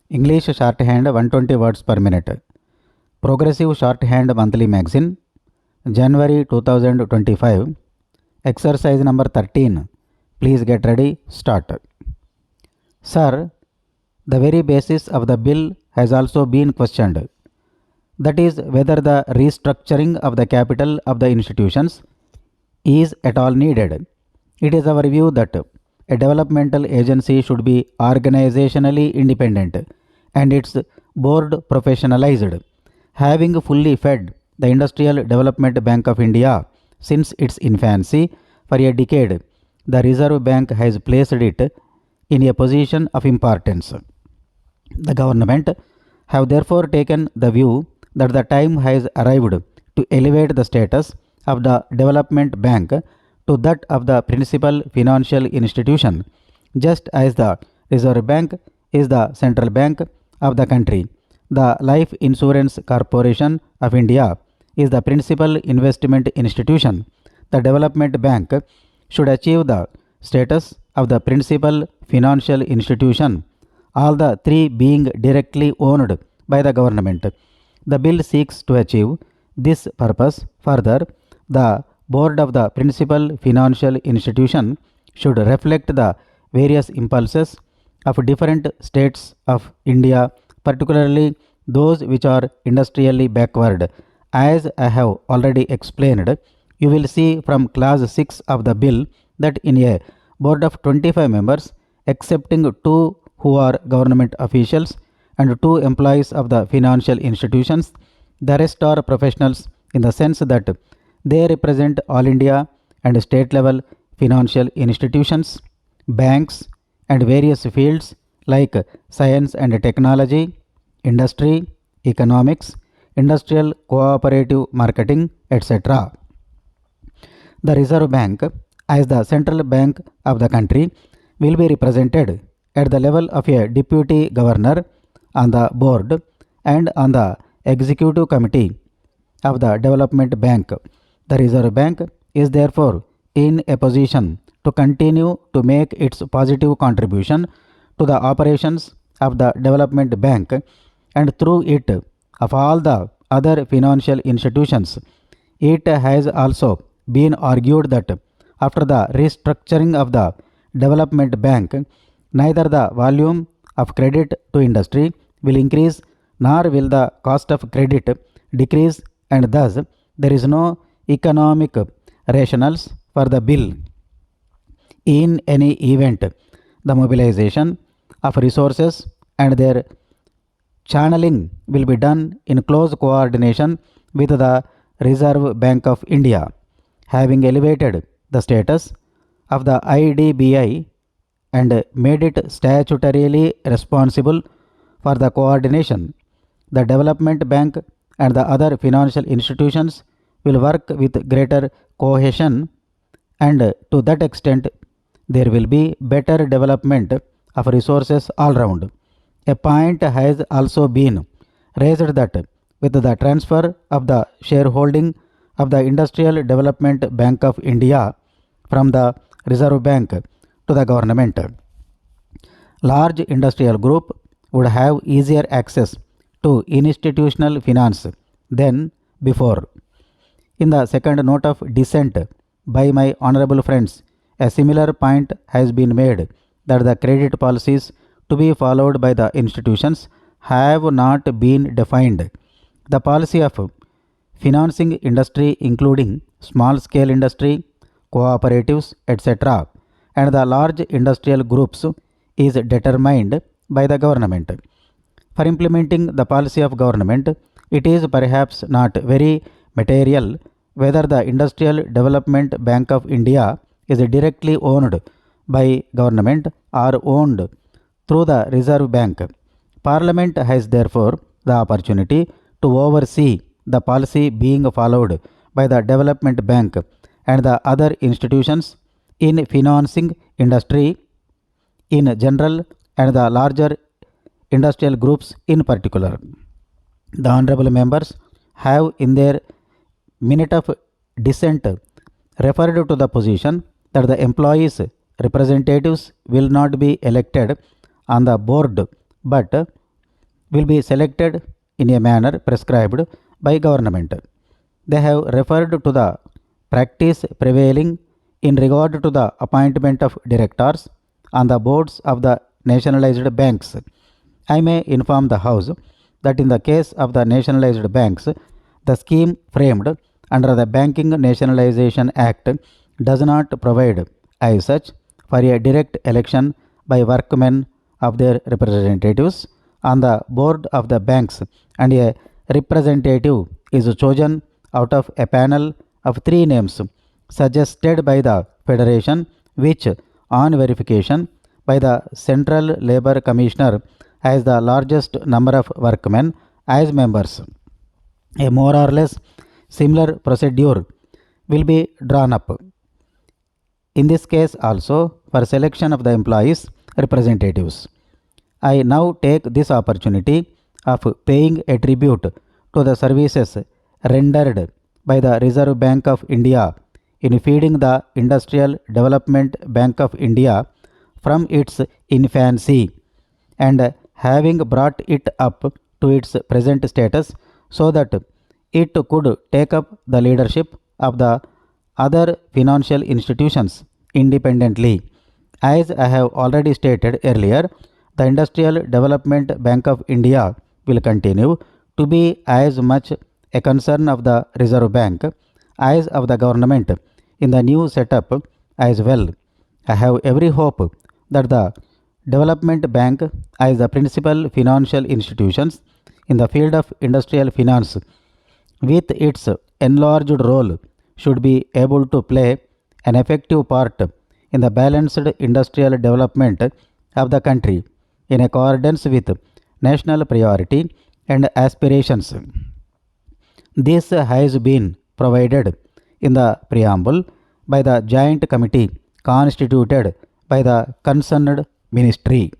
English shorthand 120 words per minute. Progressive Shorthand Monthly Magazine, January 2025. Exercise number 13. Please get ready. Start. Sir, the very basis of the bill has also been questioned. That is, whether the restructuring of the capital of the institutions is at all needed. It is our view that a developmental agency should be organizationally independent and its board professionalized. Having fully fed the Industrial Development Bank of India since its infancy for a decade, the Reserve Bank has placed it in a position of importance. The government have therefore taken the view that the time has arrived to elevate the status of the development bank to that of the principal financial institution, just as the Reserve Bank is the central bank of the country. The Life Insurance Corporation of India is the principal investment institution. The development bank should achieve the status of the principal financial institution, all the three being directly owned by the government. The bill seeks to achieve this purpose. Further, the board of the principal financial institution should reflect the various impulses of different states of India, particularly those which are industrially backward. As I have already explained, you will see from clause 6 of the bill that in a board of 25 members, excepting 2 who are government officials and 2 employees of the financial institutions, the rest are professionals in the sense that they represent all India and state level financial institutions, banks, and various fields like science and technology, industry, economics, industrial cooperative marketing, etc. The Reserve Bank, as the central bank of the country, will be represented at the level of a deputy governor on the board and on the executive committee of the development bank. The Reserve Bank is therefore in a position to continue to make its positive contribution to the operations of the development bank and through it of all the other financial institutions. It has also been argued that after the restructuring of the development bank, neither the volume of credit to industry will increase nor will the cost of credit decrease, and thus there is no economic rationales for the bill. In any event, the mobilization of resources and their channeling will be done in close coordination with the Reserve Bank of India. Having elevated the status of the IDBI and made it statutorily responsible for the coordination, the development bank and the other financial institutions will work with greater cohesion, and to that extent there will be better development of resources all round. A point has also been raised that with the transfer of the shareholding of the Industrial Development Bank of India from the Reserve Bank to the government, large industrial group would have easier access to institutional finance than before. In the second note of dissent by my honorable friends, a similar point has been made that the credit policies to be followed by the institutions have not been defined. The policy of financing industry, including small scale industry, cooperatives, etc., and the large industrial groups, is determined by the government. For implementing the policy of government, it is perhaps not very material whether the Industrial Development Bank of India is directly owned by government or owned through the Reserve Bank. Parliament has therefore the opportunity to oversee the policy being followed by the Development Bank and the other institutions in financing industry in general and the larger industrial groups in particular. The honorable members have in their minute of dissent referred to the position that the employees' representatives will not be elected on the board but will be selected in a manner prescribed by government. They have referred to the practice prevailing in regard to the appointment of directors on the boards of the nationalized banks. I may inform the House that in the case of the nationalized banks, the scheme framed under the Banking Nationalization Act does not provide as such for a direct election by workmen of their representatives on the board of the banks, and a representative is chosen out of a panel of 3 names suggested by the Federation, which, on verification by the Central Labour Commissioner, has the largest number of workmen as members. A more or less similar procedure will be drawn up in this case also for selection of the employees' representatives. I now take this opportunity of paying a tribute to the services rendered by the Reserve Bank of India in feeding the Industrial Development Bank of India from its infancy and having brought it up to its present status so that it could take up the leadership of the other financial institutions independently. As I have already stated earlier, the Industrial Development Bank of India will continue to be as much a concern of the Reserve Bank as of the government in the new setup as well. I have every hope that the Development Bank, as the principal financial institutions in the field of industrial finance, with its enlarged role, should be able to play an effective part in the balanced industrial development of the country in accordance with national priority and aspirations. This has been provided in the preamble by the joint committee constituted by the concerned ministry.